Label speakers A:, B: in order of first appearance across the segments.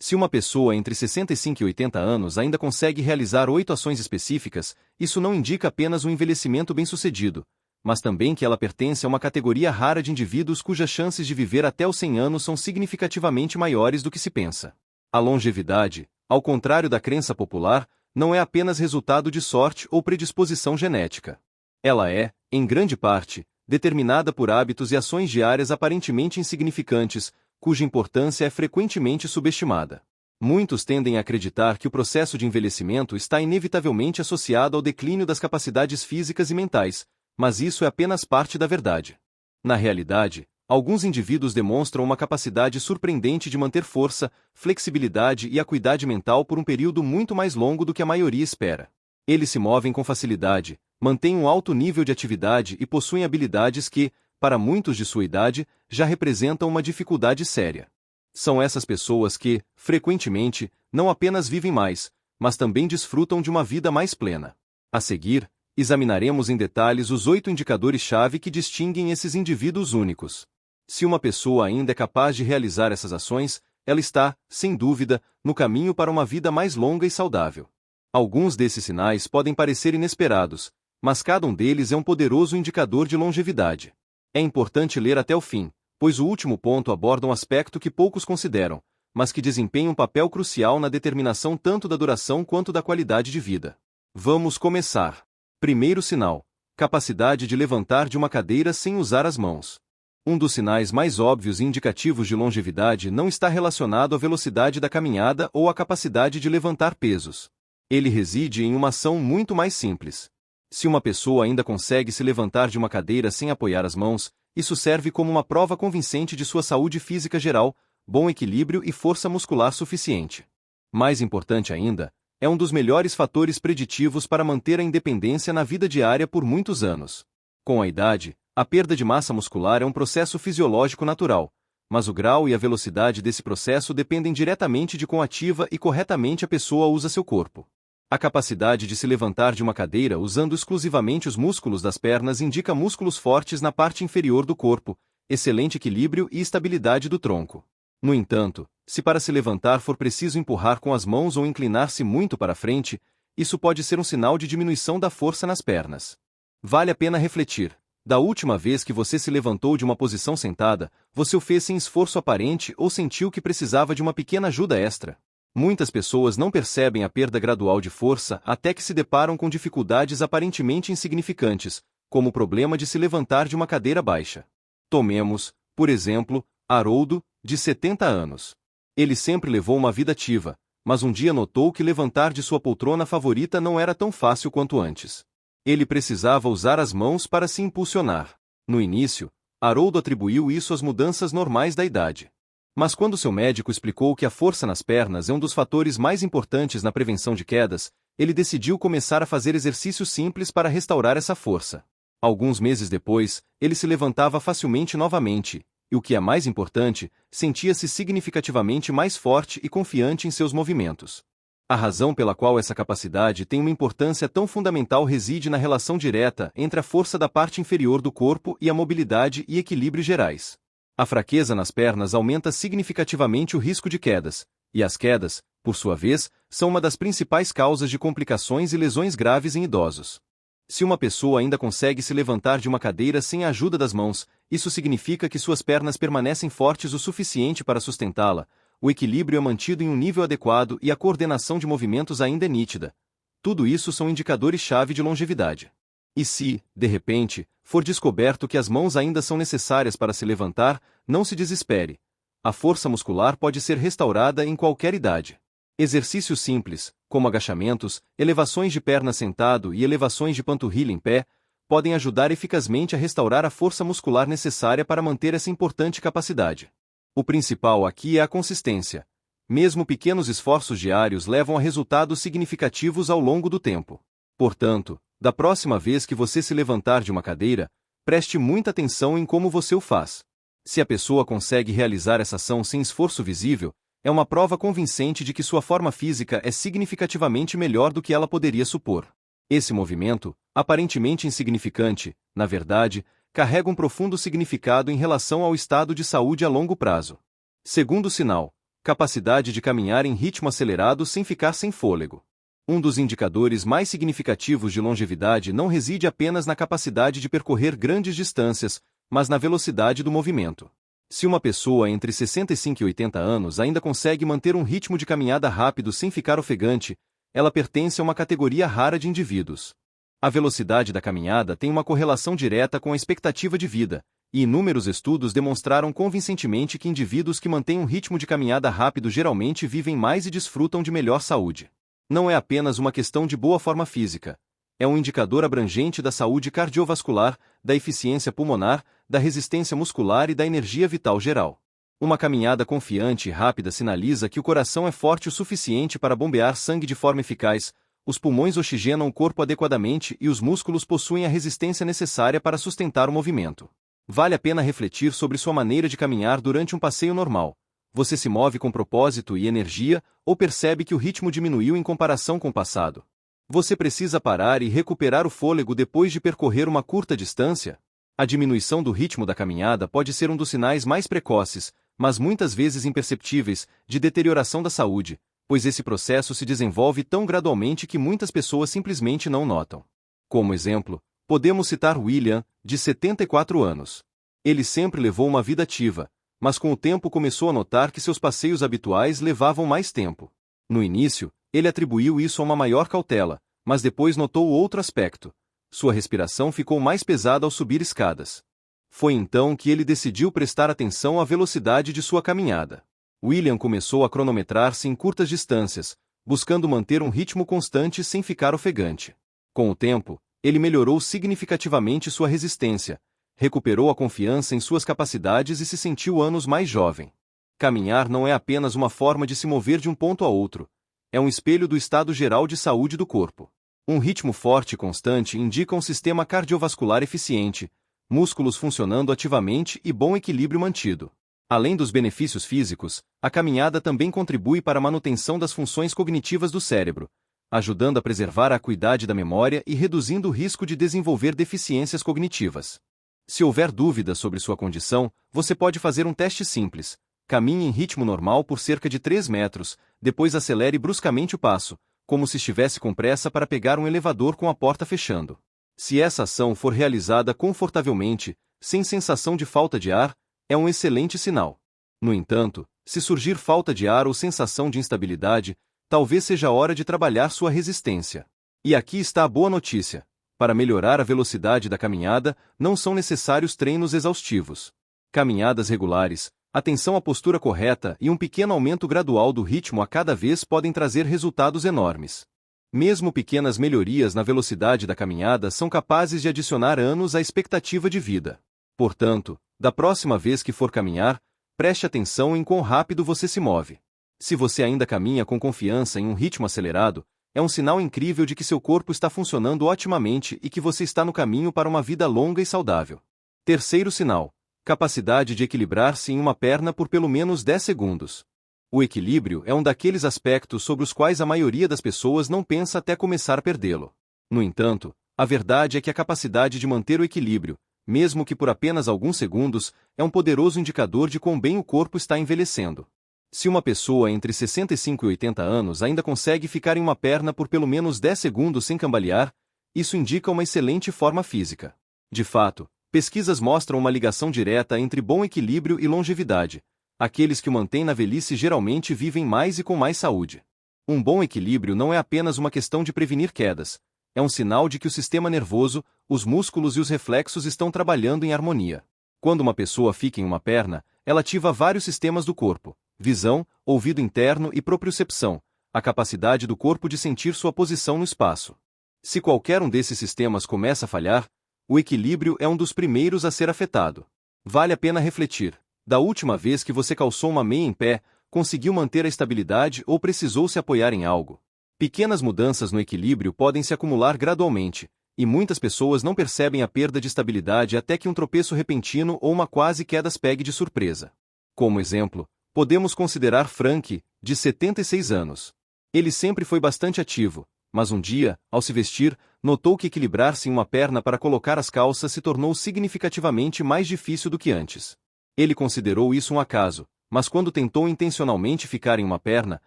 A: Se uma pessoa entre 65 e 80 anos ainda consegue realizar 8 ações específicas, isso não indica apenas um envelhecimento bem-sucedido, mas também que ela pertence a uma categoria rara de indivíduos cujas chances de viver até os 100 anos são significativamente maiores do que se pensa. A longevidade, ao contrário da crença popular, não é apenas resultado de sorte ou predisposição genética. Ela é, em grande parte, determinada por hábitos e ações diárias aparentemente insignificantes, cuja importância é frequentemente subestimada. Muitos tendem a acreditar que o processo de envelhecimento está inevitavelmente associado ao declínio das capacidades físicas e mentais, mas isso é apenas parte da verdade. Na realidade, alguns indivíduos demonstram uma capacidade surpreendente de manter força, flexibilidade e acuidade mental por um período muito mais longo do que a maioria espera. Eles se movem com facilidade, mantêm um alto nível de atividade e possuem habilidades que, para muitos de sua idade, já representam uma dificuldade séria. São essas pessoas que, frequentemente, não apenas vivem mais, mas também desfrutam de uma vida mais plena. A seguir, examinaremos em detalhes os 8 indicadores-chave que distinguem esses indivíduos únicos. Se uma pessoa ainda é capaz de realizar essas ações, ela está, sem dúvida, no caminho para uma vida mais longa e saudável. Alguns desses sinais podem parecer inesperados, mas cada um deles é um poderoso indicador de longevidade. É importante ler até o fim, pois o último ponto aborda um aspecto que poucos consideram, mas que desempenha um papel crucial na determinação tanto da duração quanto da qualidade de vida. Vamos começar. Primeiro sinal: capacidade de levantar de uma cadeira sem usar as mãos. Um dos sinais mais óbvios e indicativos de longevidade não está relacionado à velocidade da caminhada ou à capacidade de levantar pesos. Ele reside em uma ação muito mais simples. Se uma pessoa ainda consegue se levantar de uma cadeira sem apoiar as mãos, isso serve como uma prova convincente de sua saúde física geral, bom equilíbrio e força muscular suficiente. Mais importante ainda, é um dos melhores fatores preditivos para manter a independência na vida diária por muitos anos. Com a idade, a perda de massa muscular é um processo fisiológico natural, mas o grau e a velocidade desse processo dependem diretamente de quão ativa e corretamente a pessoa usa seu corpo. A capacidade de se levantar de uma cadeira usando exclusivamente os músculos das pernas indica músculos fortes na parte inferior do corpo, excelente equilíbrio e estabilidade do tronco. No entanto, se para se levantar for preciso empurrar com as mãos ou inclinar-se muito para frente, isso pode ser um sinal de diminuição da força nas pernas. Vale a pena refletir. Da última vez que você se levantou de uma posição sentada, você o fez sem esforço aparente ou sentiu que precisava de uma pequena ajuda extra? Muitas pessoas não percebem a perda gradual de força até que se deparam com dificuldades aparentemente insignificantes, como o problema de se levantar de uma cadeira baixa. Tomemos, por exemplo, Haroldo, de 70 anos. Ele sempre levou uma vida ativa, mas um dia notou que levantar de sua poltrona favorita não era tão fácil quanto antes. Ele precisava usar as mãos para se impulsionar. No início, Haroldo atribuiu isso às mudanças normais da idade. Mas quando seu médico explicou que a força nas pernas é um dos fatores mais importantes na prevenção de quedas, ele decidiu começar a fazer exercícios simples para restaurar essa força. Alguns meses depois, ele se levantava facilmente novamente, e o que é mais importante, sentia-se significativamente mais forte e confiante em seus movimentos. A razão pela qual essa capacidade tem uma importância tão fundamental reside na relação direta entre a força da parte inferior do corpo e a mobilidade e equilíbrio gerais. A fraqueza nas pernas aumenta significativamente o risco de quedas, e as quedas, por sua vez, são uma das principais causas de complicações e lesões graves em idosos. Se uma pessoa ainda consegue se levantar de uma cadeira sem a ajuda das mãos, isso significa que suas pernas permanecem fortes o suficiente para sustentá-la, o equilíbrio é mantido em um nível adequado e a coordenação de movimentos ainda é nítida. Tudo isso são indicadores-chave de longevidade. E se, de repente, for descoberto que as mãos ainda são necessárias para se levantar, não se desespere. A força muscular pode ser restaurada em qualquer idade. Exercícios simples, como agachamentos, elevações de perna sentado e elevações de panturrilha em pé, podem ajudar eficazmente a restaurar a força muscular necessária para manter essa importante capacidade. O principal aqui é a consistência. Mesmo pequenos esforços diários levam a resultados significativos ao longo do tempo. Portanto, da próxima vez que você se levantar de uma cadeira, preste muita atenção em como você o faz. Se a pessoa consegue realizar essa ação sem esforço visível, é uma prova convincente de que sua forma física é significativamente melhor do que ela poderia supor. Esse movimento, aparentemente insignificante, na verdade, carrega um profundo significado em relação ao estado de saúde a longo prazo. Segundo sinal: Capacidade de caminhar em ritmo acelerado sem ficar sem fôlego. Um dos indicadores mais significativos de longevidade não reside apenas na capacidade de percorrer grandes distâncias, mas na velocidade do movimento. Se uma pessoa entre 65 e 80 anos ainda consegue manter um ritmo de caminhada rápido sem ficar ofegante, ela pertence a uma categoria rara de indivíduos. A velocidade da caminhada tem uma correlação direta com a expectativa de vida, e inúmeros estudos demonstraram convincentemente que indivíduos que mantêm um ritmo de caminhada rápido geralmente vivem mais e desfrutam de melhor saúde. Não é apenas uma questão de boa forma física. É um indicador abrangente da saúde cardiovascular, da eficiência pulmonar, da resistência muscular e da energia vital geral. Uma caminhada confiante e rápida sinaliza que o coração é forte o suficiente para bombear sangue de forma eficaz, os pulmões oxigenam o corpo adequadamente e os músculos possuem a resistência necessária para sustentar o movimento. Vale a pena refletir sobre sua maneira de caminhar durante um passeio normal. Você se move com propósito e energia, ou percebe que o ritmo diminuiu em comparação com o passado? Você precisa parar e recuperar o fôlego depois de percorrer uma curta distância? A diminuição do ritmo da caminhada pode ser um dos sinais mais precoces, mas muitas vezes imperceptíveis, de deterioração da saúde, pois esse processo se desenvolve tão gradualmente que muitas pessoas simplesmente não notam. Como exemplo, podemos citar William, de 74 anos. Ele sempre levou uma vida ativa, mas com o tempo começou a notar que seus passeios habituais levavam mais tempo. No início, ele atribuiu isso a uma maior cautela, mas depois notou outro aspecto. Sua respiração ficou mais pesada ao subir escadas. Foi então que ele decidiu prestar atenção à velocidade de sua caminhada. William começou a cronometrar-se em curtas distâncias, buscando manter um ritmo constante sem ficar ofegante. Com o tempo, ele melhorou significativamente sua resistência, recuperou a confiança em suas capacidades e se sentiu anos mais jovem. Caminhar não é apenas uma forma de se mover de um ponto a outro, é um espelho do estado geral de saúde do corpo. Um ritmo forte e constante indica um sistema cardiovascular eficiente, músculos funcionando ativamente e bom equilíbrio mantido. Além dos benefícios físicos, a caminhada também contribui para a manutenção das funções cognitivas do cérebro, ajudando a preservar a acuidade da memória e reduzindo o risco de desenvolver deficiências cognitivas. Se houver dúvidas sobre sua condição, você pode fazer um teste simples. Caminhe em ritmo normal por cerca de 3 metros, depois acelere bruscamente o passo, como se estivesse com pressa para pegar um elevador com a porta fechando. Se essa ação for realizada confortavelmente, sem sensação de falta de ar, é um excelente sinal. No entanto, se surgir falta de ar ou sensação de instabilidade, talvez seja a hora de trabalhar sua resistência. E aqui está a boa notícia. Para melhorar a velocidade da caminhada, não são necessários treinos exaustivos. Caminhadas regulares, atenção à postura correta e um pequeno aumento gradual do ritmo a cada vez podem trazer resultados enormes. Mesmo pequenas melhorias na velocidade da caminhada são capazes de adicionar anos à expectativa de vida. Portanto, da próxima vez que for caminhar, preste atenção em quão rápido você se move. Se você ainda caminha com confiança em um ritmo acelerado, é um sinal incrível de que seu corpo está funcionando otimamente e que você está no caminho para uma vida longa e saudável. Terceiro sinal: capacidade de equilibrar-se em uma perna por pelo menos 10 segundos. O equilíbrio é um daqueles aspectos sobre os quais a maioria das pessoas não pensa até começar a perdê-lo. No entanto, a verdade é que a capacidade de manter o equilíbrio, mesmo que por apenas alguns segundos, é um poderoso indicador de quão bem o corpo está envelhecendo. Se uma pessoa entre 65 e 80 anos ainda consegue ficar em uma perna por pelo menos 10 segundos sem cambalear, isso indica uma excelente forma física. De fato, pesquisas mostram uma ligação direta entre bom equilíbrio e longevidade. Aqueles que o mantêm na velhice geralmente vivem mais e com mais saúde. Um bom equilíbrio não é apenas uma questão de prevenir quedas, é um sinal de que o sistema nervoso, os músculos e os reflexos estão trabalhando em harmonia. Quando uma pessoa fica em uma perna, ela ativa vários sistemas do corpo: visão, ouvido interno e propriocepção, a capacidade do corpo de sentir sua posição no espaço. Se qualquer um desses sistemas começa a falhar, o equilíbrio é um dos primeiros a ser afetado. Vale a pena refletir: da última vez que você calçou uma meia em pé, conseguiu manter a estabilidade ou precisou se apoiar em algo? Pequenas mudanças no equilíbrio podem se acumular gradualmente, e muitas pessoas não percebem a perda de estabilidade até que um tropeço repentino ou uma quase queda as pegue de surpresa. Como exemplo, podemos considerar Frank, de 76 anos. Ele sempre foi bastante ativo, mas um dia, ao se vestir, notou que equilibrar-se em uma perna para colocar as calças se tornou significativamente mais difícil do que antes. Ele considerou isso um acaso, mas quando tentou intencionalmente ficar em uma perna,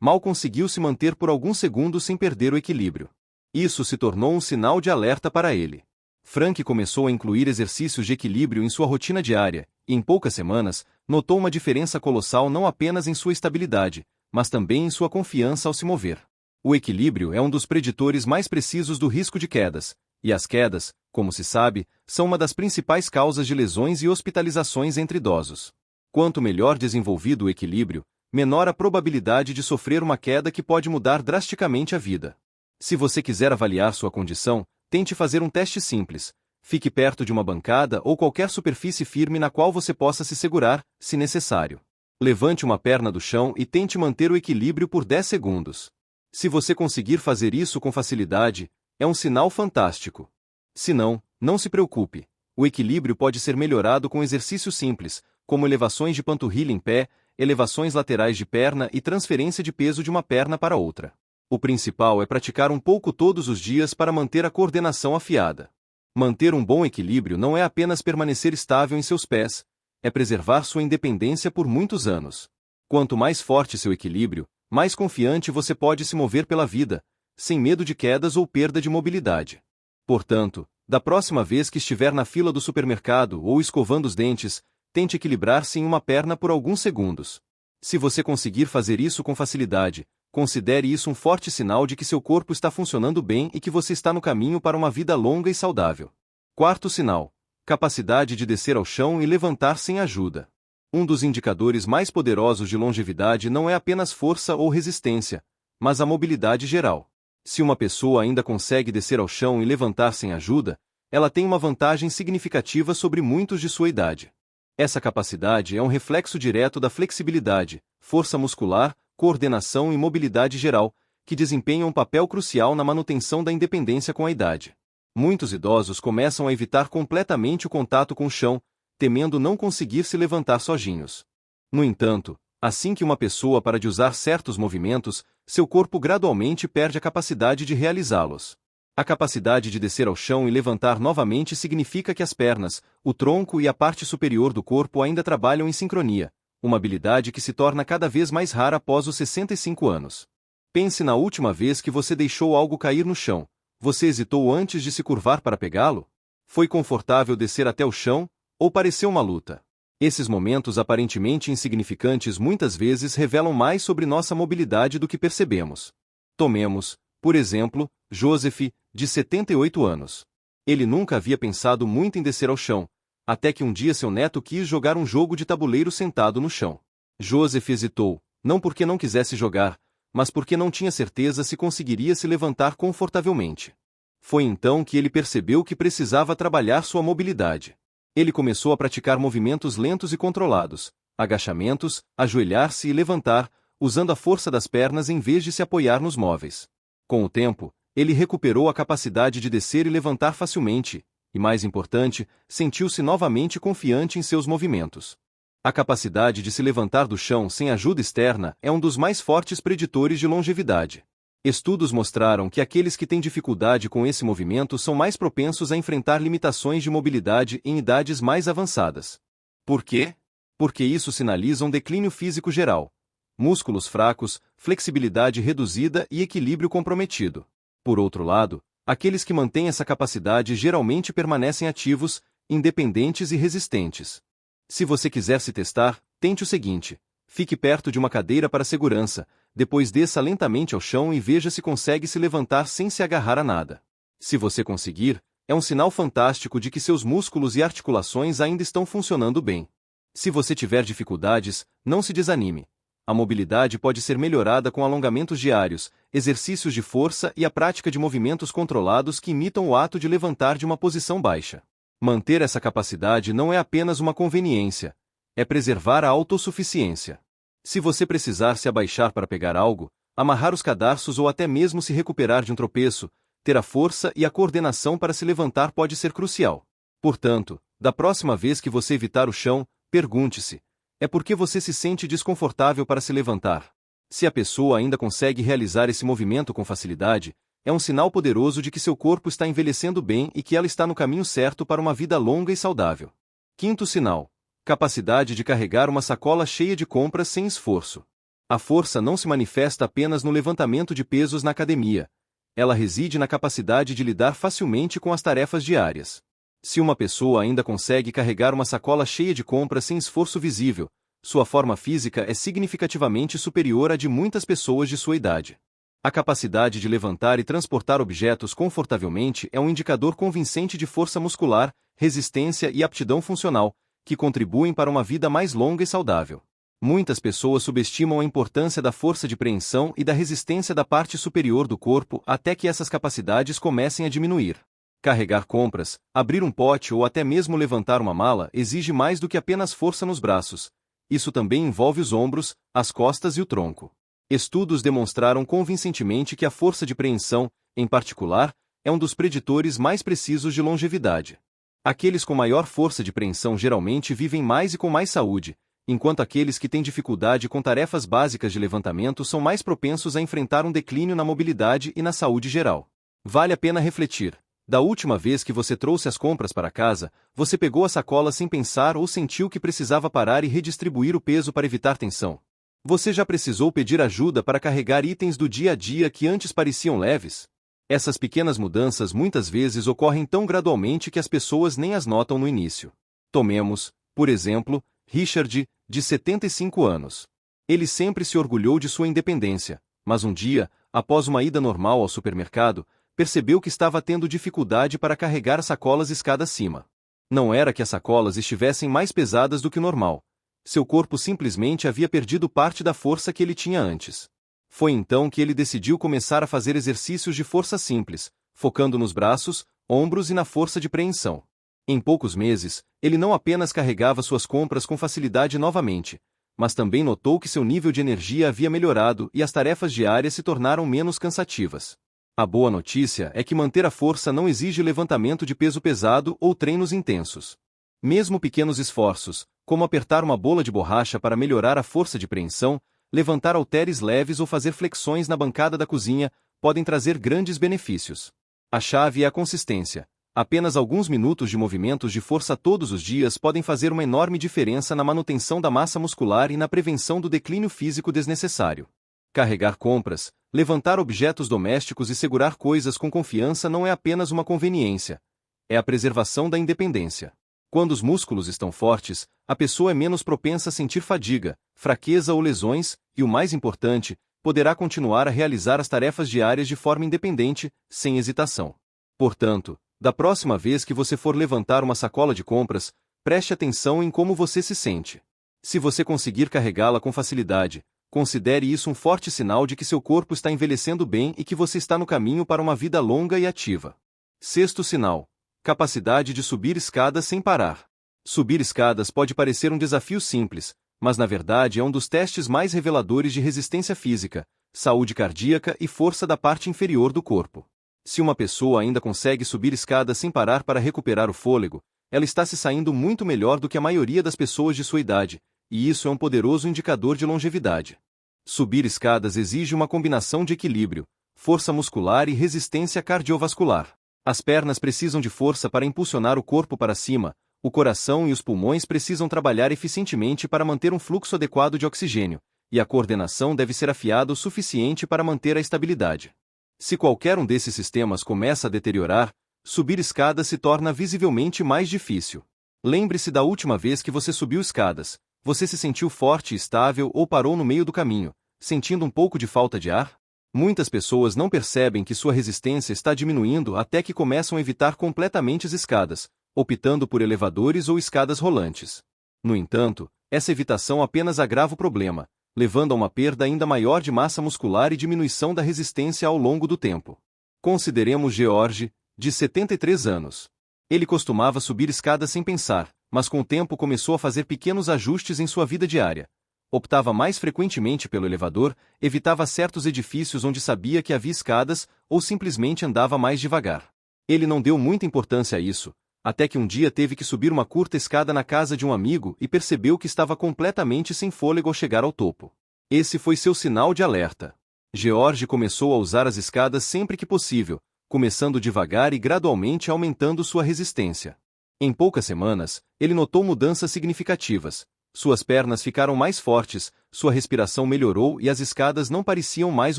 A: mal conseguiu se manter por alguns segundos sem perder o equilíbrio. Isso se tornou um sinal de alerta para ele. Frank começou a incluir exercícios de equilíbrio em sua rotina diária, e em poucas semanas, notou uma diferença colossal não apenas em sua estabilidade, mas também em sua confiança ao se mover. O equilíbrio é um dos preditores mais precisos do risco de quedas, e as quedas, como se sabe, são uma das principais causas de lesões e hospitalizações entre idosos. Quanto melhor desenvolvido o equilíbrio, menor a probabilidade de sofrer uma queda que pode mudar drasticamente a vida. Se você quiser avaliar sua condição, tente fazer um teste simples. Fique perto de uma bancada ou qualquer superfície firme na qual você possa se segurar, se necessário. Levante uma perna do chão e tente manter o equilíbrio por 10 segundos. Se você conseguir fazer isso com facilidade, é um sinal fantástico. Se não, não se preocupe. O equilíbrio pode ser melhorado com exercícios simples, como elevações de panturrilha em pé, elevações laterais de perna e transferência de peso de uma perna para outra. O principal é praticar um pouco todos os dias para manter a coordenação afiada. Manter um bom equilíbrio não é apenas permanecer estável em seus pés, é preservar sua independência por muitos anos. Quanto mais forte seu equilíbrio, mais confiante você pode se mover pela vida, sem medo de quedas ou perda de mobilidade. Portanto, da próxima vez que estiver na fila do supermercado ou escovando os dentes, tente equilibrar-se em uma perna por alguns segundos. Se você conseguir fazer isso com facilidade, considere isso um forte sinal de que seu corpo está funcionando bem e que você está no caminho para uma vida longa e saudável. Quarto sinal: capacidade de descer ao chão e levantar sem ajuda. Um dos indicadores mais poderosos de longevidade não é apenas força ou resistência, mas a mobilidade geral. Se uma pessoa ainda consegue descer ao chão e levantar sem ajuda, ela tem uma vantagem significativa sobre muitos de sua idade. Essa capacidade é um reflexo direto da flexibilidade, força muscular, coordenação e mobilidade geral, que desempenham um papel crucial na manutenção da independência com a idade. Muitos idosos começam a evitar completamente o contato com o chão, temendo não conseguir se levantar sozinhos. No entanto, assim que uma pessoa para de usar certos movimentos, seu corpo gradualmente perde a capacidade de realizá-los. A capacidade de descer ao chão e levantar novamente significa que as pernas, o tronco e a parte superior do corpo ainda trabalham em sincronia, uma habilidade que se torna cada vez mais rara após os 65 anos. Pense na última vez que você deixou algo cair no chão. Você hesitou antes de se curvar para pegá-lo? Foi confortável descer até o chão, ou pareceu uma luta? Esses momentos aparentemente insignificantes muitas vezes revelam mais sobre nossa mobilidade do que percebemos. Tomemos, por exemplo, Joseph, de 78 anos. Ele nunca havia pensado muito em descer ao chão, até que um dia seu neto quis jogar um jogo de tabuleiro sentado no chão. Joseph hesitou, não porque não quisesse jogar, mas porque não tinha certeza se conseguiria se levantar confortavelmente. Foi então que ele percebeu que precisava trabalhar sua mobilidade. Ele começou a praticar movimentos lentos e controlados, agachamentos, ajoelhar-se e levantar, usando a força das pernas em vez de se apoiar nos móveis. Com o tempo, ele recuperou a capacidade de descer e levantar facilmente, e mais importante, sentiu-se novamente confiante em seus movimentos. A capacidade de se levantar do chão sem ajuda externa é um dos mais fortes preditores de longevidade. Estudos mostraram que aqueles que têm dificuldade com esse movimento são mais propensos a enfrentar limitações de mobilidade em idades mais avançadas. Por quê? Porque isso sinaliza um declínio físico geral. Músculos fracos, flexibilidade reduzida e equilíbrio comprometido. Por outro lado, aqueles que mantêm essa capacidade geralmente permanecem ativos, independentes e resistentes. Se você quiser se testar, tente o seguinte: fique perto de uma cadeira para segurança, depois desça lentamente ao chão e veja se consegue se levantar sem se agarrar a nada. Se você conseguir, é um sinal fantástico de que seus músculos e articulações ainda estão funcionando bem. Se você tiver dificuldades, não se desanime. A mobilidade pode ser melhorada com alongamentos diários, exercícios de força e a prática de movimentos controlados que imitam o ato de levantar de uma posição baixa. Manter essa capacidade não é apenas uma conveniência, é preservar a autossuficiência. Se você precisar se abaixar para pegar algo, amarrar os cadarços ou até mesmo se recuperar de um tropeço, ter a força e a coordenação para se levantar pode ser crucial. Portanto, da próxima vez que você evitar o chão, pergunte-se: é porque você se sente desconfortável para se levantar? Se a pessoa ainda consegue realizar esse movimento com facilidade, é um sinal poderoso de que seu corpo está envelhecendo bem e que ela está no caminho certo para uma vida longa e saudável. Quinto sinal: Capacidade de carregar uma sacola cheia de compras sem esforço. A força não se manifesta apenas no levantamento de pesos na academia. Ela reside na capacidade de lidar facilmente com as tarefas diárias. Se uma pessoa ainda consegue carregar uma sacola cheia de compras sem esforço visível, sua forma física é significativamente superior à de muitas pessoas de sua idade. A capacidade de levantar e transportar objetos confortavelmente é um indicador convincente de força muscular, resistência e aptidão funcional, que contribuem para uma vida mais longa e saudável. Muitas pessoas subestimam a importância da força de preensão e da resistência da parte superior do corpo até que essas capacidades comecem a diminuir. Carregar compras, abrir um pote ou até mesmo levantar uma mala exige mais do que apenas força nos braços. Isso também envolve os ombros, as costas e o tronco. Estudos demonstraram convincentemente que a força de preensão, em particular, é um dos preditores mais precisos de longevidade. Aqueles com maior força de preensão geralmente vivem mais e com mais saúde, enquanto aqueles que têm dificuldade com tarefas básicas de levantamento são mais propensos a enfrentar um declínio na mobilidade e na saúde geral. Vale a pena refletir. Da última vez que você trouxe as compras para casa, você pegou a sacola sem pensar ou sentiu que precisava parar e redistribuir o peso para evitar tensão? Você já precisou pedir ajuda para carregar itens do dia a dia que antes pareciam leves? Essas pequenas mudanças muitas vezes ocorrem tão gradualmente que as pessoas nem as notam no início. Tomemos, por exemplo, Richard, de 75 anos. Ele sempre se orgulhou de sua independência, mas um dia, após uma ida normal ao supermercado, percebeu que estava tendo dificuldade para carregar sacolas escada acima. Não era que as sacolas estivessem mais pesadas do que o normal. Seu corpo simplesmente havia perdido parte da força que ele tinha antes. Foi então que ele decidiu começar a fazer exercícios de força simples, focando nos braços, ombros e na força de preensão. Em poucos meses, ele não apenas carregava suas compras com facilidade novamente, mas também notou que seu nível de energia havia melhorado e as tarefas diárias se tornaram menos cansativas. A boa notícia é que manter a força não exige levantamento de peso pesado ou treinos intensos. Mesmo pequenos esforços, como apertar uma bola de borracha para melhorar a força de preensão, levantar halteres leves ou fazer flexões na bancada da cozinha, podem trazer grandes benefícios. A chave é a consistência. Apenas alguns minutos de movimentos de força todos os dias podem fazer uma enorme diferença na manutenção da massa muscular e na prevenção do declínio físico desnecessário. Carregar compras, levantar objetos domésticos e segurar coisas com confiança não é apenas uma conveniência. É a preservação da independência. Quando os músculos estão fortes, a pessoa é menos propensa a sentir fadiga, fraqueza ou lesões, e o mais importante, poderá continuar a realizar as tarefas diárias de forma independente, sem hesitação. Portanto, da próxima vez que você for levantar uma sacola de compras, preste atenção em como você se sente. Se você conseguir carregá-la com facilidade, considere isso um forte sinal de que seu corpo está envelhecendo bem e que você está no caminho para uma vida longa e ativa. Sexto sinal: capacidade de subir escadas sem parar. Subir escadas pode parecer um desafio simples, mas na verdade é um dos testes mais reveladores de resistência física, saúde cardíaca e força da parte inferior do corpo. Se uma pessoa ainda consegue subir escadas sem parar para recuperar o fôlego, ela está se saindo muito melhor do que a maioria das pessoas de sua idade, e isso é um poderoso indicador de longevidade. Subir escadas exige uma combinação de equilíbrio, força muscular e resistência cardiovascular. As pernas precisam de força para impulsionar o corpo para cima, o coração e os pulmões precisam trabalhar eficientemente para manter um fluxo adequado de oxigênio, e a coordenação deve ser afiada o suficiente para manter a estabilidade. Se qualquer um desses sistemas começa a deteriorar, subir escadas se torna visivelmente mais difícil. Lembre-se da última vez que você subiu escadas. Você se sentiu forte e estável ou parou no meio do caminho, sentindo um pouco de falta de ar? Muitas pessoas não percebem que sua resistência está diminuindo até que começam a evitar completamente as escadas, optando por elevadores ou escadas rolantes. No entanto, essa evitação apenas agrava o problema, levando a uma perda ainda maior de massa muscular e diminuição da resistência ao longo do tempo. Consideremos George, de 73 anos. Ele costumava subir escadas sem pensar, mas com o tempo começou a fazer pequenos ajustes em sua vida diária. Optava mais frequentemente pelo elevador, evitava certos edifícios onde sabia que havia escadas, ou simplesmente andava mais devagar. Ele não deu muita importância a isso, até que um dia teve que subir uma curta escada na casa de um amigo e percebeu que estava completamente sem fôlego ao chegar ao topo. Esse foi seu sinal de alerta. George começou a usar as escadas sempre que possível, começando devagar e gradualmente aumentando sua resistência. Em poucas semanas, ele notou mudanças significativas. Suas pernas ficaram mais fortes, sua respiração melhorou e as escadas não pareciam mais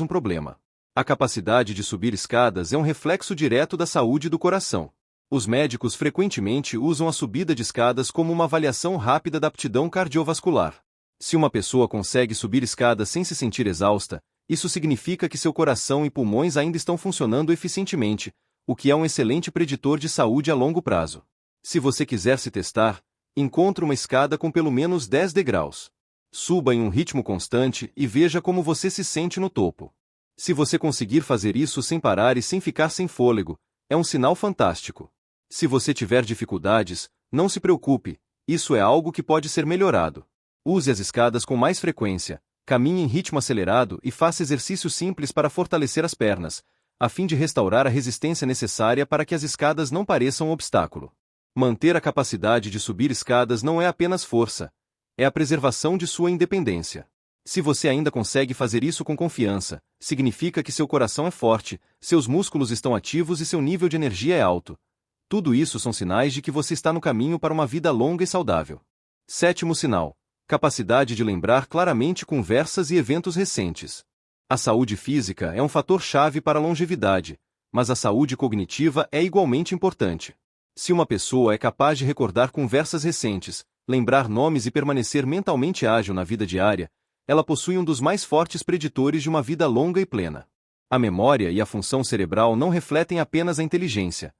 A: um problema. A capacidade de subir escadas é um reflexo direto da saúde do coração. Os médicos frequentemente usam a subida de escadas como uma avaliação rápida da aptidão cardiovascular. Se uma pessoa consegue subir escadas sem se sentir exausta, isso significa que seu coração e pulmões ainda estão funcionando eficientemente, o que é um excelente preditor de saúde a longo prazo. Se você quiser se testar, encontre uma escada com pelo menos 10 degraus. Suba em um ritmo constante e veja como você se sente no topo. Se você conseguir fazer isso sem parar e sem ficar sem fôlego, é um sinal fantástico. Se você tiver dificuldades, não se preocupe, isso é algo que pode ser melhorado. Use as escadas com mais frequência, caminhe em ritmo acelerado e faça exercícios simples para fortalecer as pernas, a fim de restaurar a resistência necessária para que as escadas não pareçam um obstáculo. Manter a capacidade de subir escadas não é apenas força, é a preservação de sua independência. Se você ainda consegue fazer isso com confiança, significa que seu coração é forte, seus músculos estão ativos e seu nível de energia é alto. Tudo isso são sinais de que você está no caminho para uma vida longa e saudável. Sétimo sinal: capacidade de lembrar claramente conversas e eventos recentes. A saúde física é um fator-chave para a longevidade, mas a saúde cognitiva é igualmente importante. Se uma pessoa é capaz de recordar conversas recentes, lembrar nomes e permanecer mentalmente ágil na vida diária, ela possui um dos mais fortes preditores de uma vida longa e plena. A memória e a função cerebral não refletem apenas a inteligência.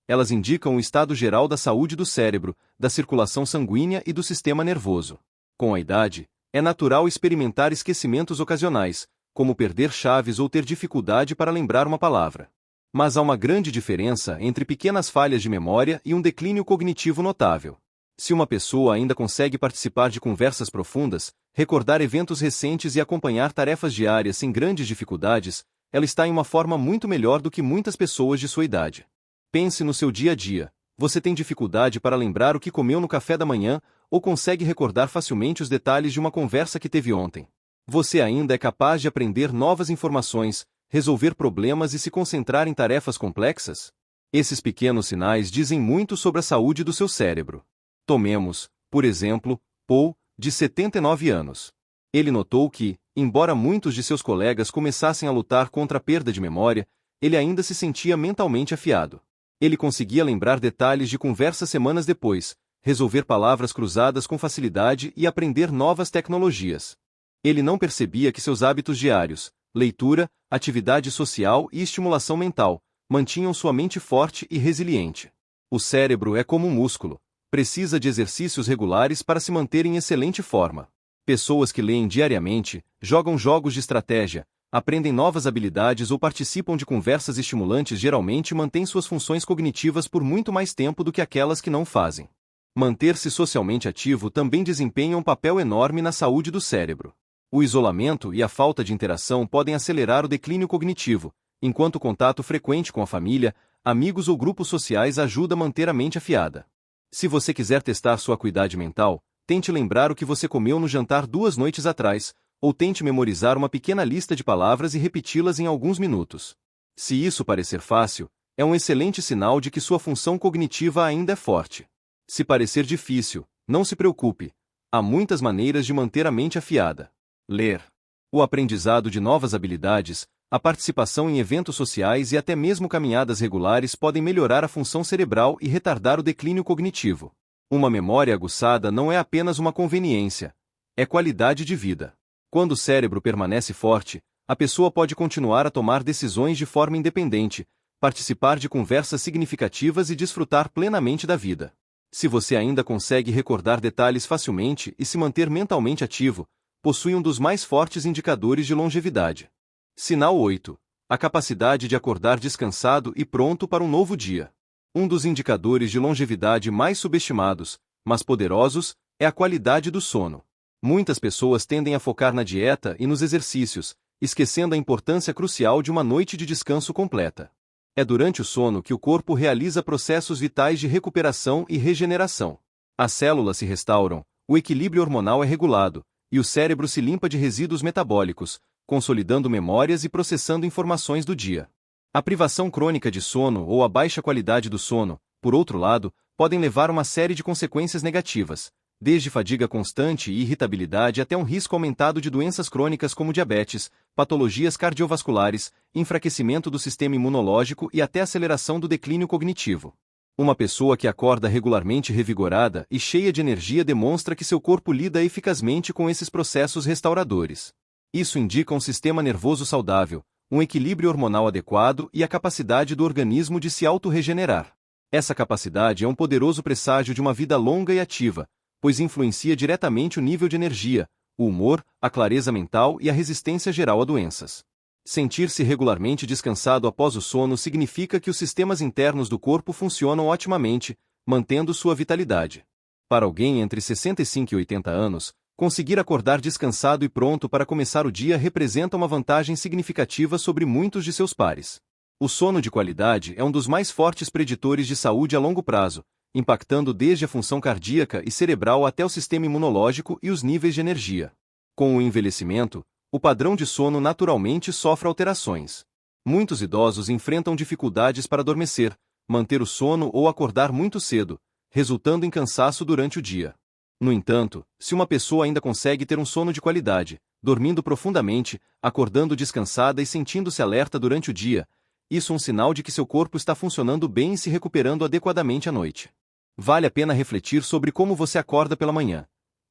A: Elas indicam o estado geral da saúde do cérebro, da circulação sanguínea e do sistema nervoso. Com a idade, é natural experimentar esquecimentos ocasionais, como perder chaves ou ter dificuldade para lembrar uma palavra. Mas há uma grande diferença entre pequenas falhas de memória e um declínio cognitivo notável. Se uma pessoa ainda consegue participar de conversas profundas, recordar eventos recentes e acompanhar tarefas diárias sem grandes dificuldades, ela está em uma forma muito melhor do que muitas pessoas de sua idade. Pense no seu dia a dia. Você tem dificuldade para lembrar o que comeu no café da manhã, ou consegue recordar facilmente os detalhes de uma conversa que teve ontem? Você ainda é capaz de aprender novas informações, resolver problemas e se concentrar em tarefas complexas? Esses pequenos sinais dizem muito sobre a saúde do seu cérebro. Tomemos, por exemplo, Paul, de 79 anos. Ele notou que, embora muitos de seus colegas começassem a lutar contra a perda de memória, ele ainda se sentia mentalmente afiado. Ele conseguia lembrar detalhes de conversas semanas depois, resolver palavras cruzadas com facilidade e aprender novas tecnologias. Ele não percebia que seus hábitos diários, leitura, atividade social e estimulação mental, mantinham sua mente forte e resiliente. O cérebro é como um músculo. Precisa de exercícios regulares para se manter em excelente forma. Pessoas que leem diariamente, jogam jogos de estratégia, aprendem novas habilidades ou participam de conversas estimulantes geralmente mantêm suas funções cognitivas por muito mais tempo do que aquelas que não fazem. Manter-se socialmente ativo também desempenha um papel enorme na saúde do cérebro. O isolamento e a falta de interação podem acelerar o declínio cognitivo, enquanto o contato frequente com a família, amigos ou grupos sociais ajuda a manter a mente afiada. Se você quiser testar sua acuidade mental, tente lembrar o que você comeu no jantar 2 noites atrás, ou tente memorizar uma pequena lista de palavras e repeti-las em alguns minutos. Se isso parecer fácil, é um excelente sinal de que sua função cognitiva ainda é forte. Se parecer difícil, não se preocupe. Há muitas maneiras de manter a mente afiada. Ler. O aprendizado de novas habilidades, a participação em eventos sociais e até mesmo caminhadas regulares podem melhorar a função cerebral e retardar o declínio cognitivo. Uma memória aguçada não é apenas uma conveniência, é qualidade de vida. Quando o cérebro permanece forte, a pessoa pode continuar a tomar decisões de forma independente, participar de conversas significativas e desfrutar plenamente da vida. Se você ainda consegue recordar detalhes facilmente e se manter mentalmente ativo, possui um dos mais fortes indicadores de longevidade. Sinal 8. A capacidade de acordar descansado e pronto para um novo dia. Um dos indicadores de longevidade mais subestimados, mas poderosos, é a qualidade do sono. Muitas pessoas tendem a focar na dieta e nos exercícios, esquecendo a importância crucial de uma noite de descanso completa. É durante o sono que o corpo realiza processos vitais de recuperação e regeneração. As células se restauram, o equilíbrio hormonal é regulado, e o cérebro se limpa de resíduos metabólicos, consolidando memórias e processando informações do dia. A privação crônica de sono ou a baixa qualidade do sono, por outro lado, podem levar a uma série de consequências negativas, desde fadiga constante e irritabilidade até um risco aumentado de doenças crônicas como diabetes, patologias cardiovasculares, enfraquecimento do sistema imunológico e até aceleração do declínio cognitivo. Uma pessoa que acorda regularmente revigorada e cheia de energia demonstra que seu corpo lida eficazmente com esses processos restauradores. Isso indica um sistema nervoso saudável, um equilíbrio hormonal adequado e a capacidade do organismo de se autorregenerar. Essa capacidade é um poderoso presságio de uma vida longa e ativa, pois influencia diretamente o nível de energia, o humor, a clareza mental e a resistência geral a doenças. Sentir-se regularmente descansado após o sono significa que os sistemas internos do corpo funcionam otimamente, mantendo sua vitalidade. Para alguém entre 65 e 80 anos, conseguir acordar descansado e pronto para começar o dia representa uma vantagem significativa sobre muitos de seus pares. O sono de qualidade é um dos mais fortes preditores de saúde a longo prazo, impactando desde a função cardíaca e cerebral até o sistema imunológico e os níveis de energia. Com o envelhecimento, o padrão de sono naturalmente sofre alterações. Muitos idosos enfrentam dificuldades para adormecer, manter o sono ou acordar muito cedo, resultando em cansaço durante o dia. No entanto, se uma pessoa ainda consegue ter um sono de qualidade, dormindo profundamente, acordando descansada e sentindo-se alerta durante o dia, isso é um sinal de que seu corpo está funcionando bem e se recuperando adequadamente à noite. Vale a pena refletir sobre como você acorda pela manhã.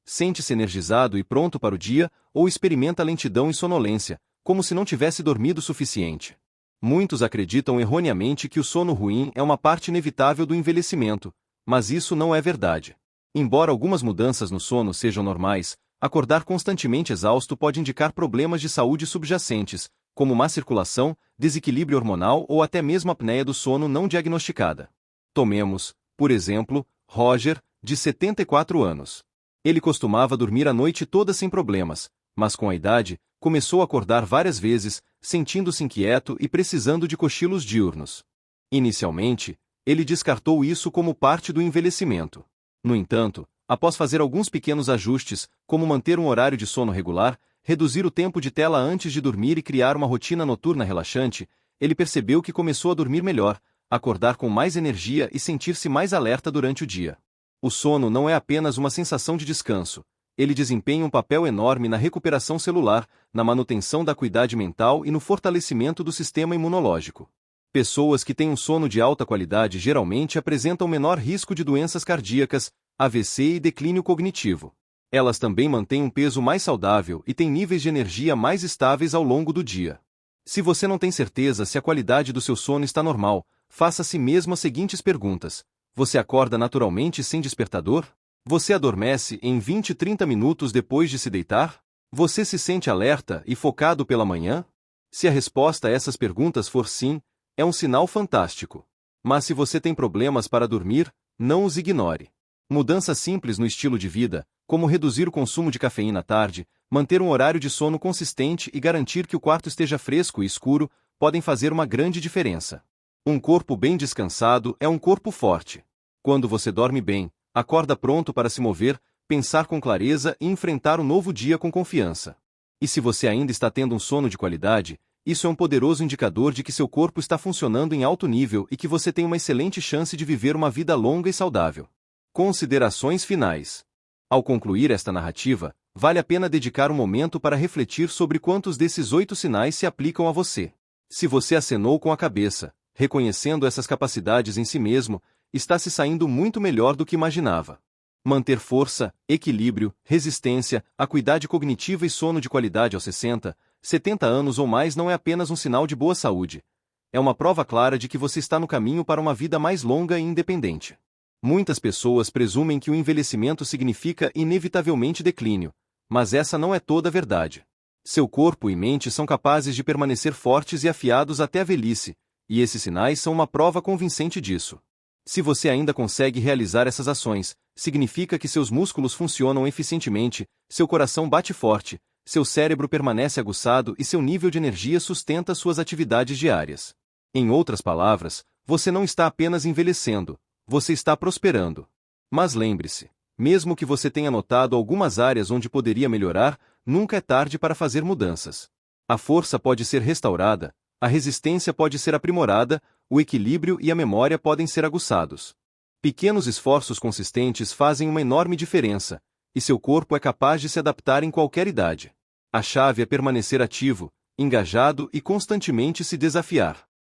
A: Sente-se energizado e pronto para o dia, ou experimenta lentidão e sonolência, como se não tivesse dormido o suficiente. Muitos acreditam erroneamente que o sono ruim é uma parte inevitável do envelhecimento, mas isso não é verdade. Embora algumas mudanças no sono sejam normais, acordar constantemente exausto pode indicar problemas de saúde subjacentes, como má circulação, desequilíbrio hormonal ou até mesmo apneia do sono não diagnosticada. Tomemos, por exemplo, Roger, de 74 anos. Ele costumava dormir a noite toda sem problemas, mas com a idade, começou a acordar várias vezes, sentindo-se inquieto e precisando de cochilos diurnos. Inicialmente, ele descartou isso como parte do envelhecimento. No entanto, após fazer alguns pequenos ajustes, como manter um horário de sono regular, reduzir o tempo de tela antes de dormir e criar uma rotina noturna relaxante, ele percebeu que começou a dormir melhor, acordar com mais energia e sentir-se mais alerta durante o dia. O sono não é apenas uma sensação de descanso, ele desempenha um papel enorme na recuperação celular, na manutenção da acuidade mental e no fortalecimento do sistema imunológico. Pessoas que têm um sono de alta qualidade geralmente apresentam menor risco de doenças cardíacas, AVC e declínio cognitivo. Elas também mantêm um peso mais saudável e têm níveis de energia mais estáveis ao longo do dia. Se você não tem certeza se a qualidade do seu sono está normal, faça a si mesmo as seguintes perguntas. Você acorda naturalmente sem despertador? Você adormece em 20 e 30 minutos depois de se deitar? Você se sente alerta e focado pela manhã? Se a resposta a essas perguntas for sim, é um sinal fantástico. Mas se você tem problemas para dormir, não os ignore. Mudanças simples no estilo de vida, como reduzir o consumo de cafeína à tarde, manter um horário de sono consistente e garantir que o quarto esteja fresco e escuro, podem fazer uma grande diferença. Um corpo bem descansado é um corpo forte. Quando você dorme bem, acorda pronto para se mover, pensar com clareza e enfrentar o novo dia com confiança. E se você ainda está tendo um sono de qualidade, isso é um poderoso indicador de que seu corpo está funcionando em alto nível e que você tem uma excelente chance de viver uma vida longa e saudável. Considerações finais. Ao concluir esta narrativa, vale a pena dedicar um momento para refletir sobre quantos desses 8 sinais se aplicam a você. Se você acenou com a cabeça, reconhecendo essas capacidades em si mesmo, está se saindo muito melhor do que imaginava. Manter força, equilíbrio, resistência, acuidade cognitiva e sono de qualidade aos 60, 70 anos ou mais não é apenas um sinal de boa saúde. É uma prova clara de que você está no caminho para uma vida mais longa e independente. Muitas pessoas presumem que o envelhecimento significa inevitavelmente declínio, mas essa não é toda a verdade. Seu corpo e mente são capazes de permanecer fortes e afiados até a velhice, e esses sinais são uma prova convincente disso. Se você ainda consegue realizar essas ações, significa que seus músculos funcionam eficientemente, seu coração bate forte, seu cérebro permanece aguçado e seu nível de energia sustenta suas atividades diárias. Em outras palavras, você não está apenas envelhecendo, você está prosperando. Mas lembre-se, mesmo que você tenha notado algumas áreas onde poderia melhorar, nunca é tarde para fazer mudanças. A força pode ser restaurada, a resistência pode ser aprimorada, o equilíbrio e a memória podem ser aguçados. Pequenos esforços consistentes fazem uma enorme diferença, e seu corpo é capaz de se adaptar em qualquer idade. A chave é permanecer ativo, engajado e constantemente se desafiar.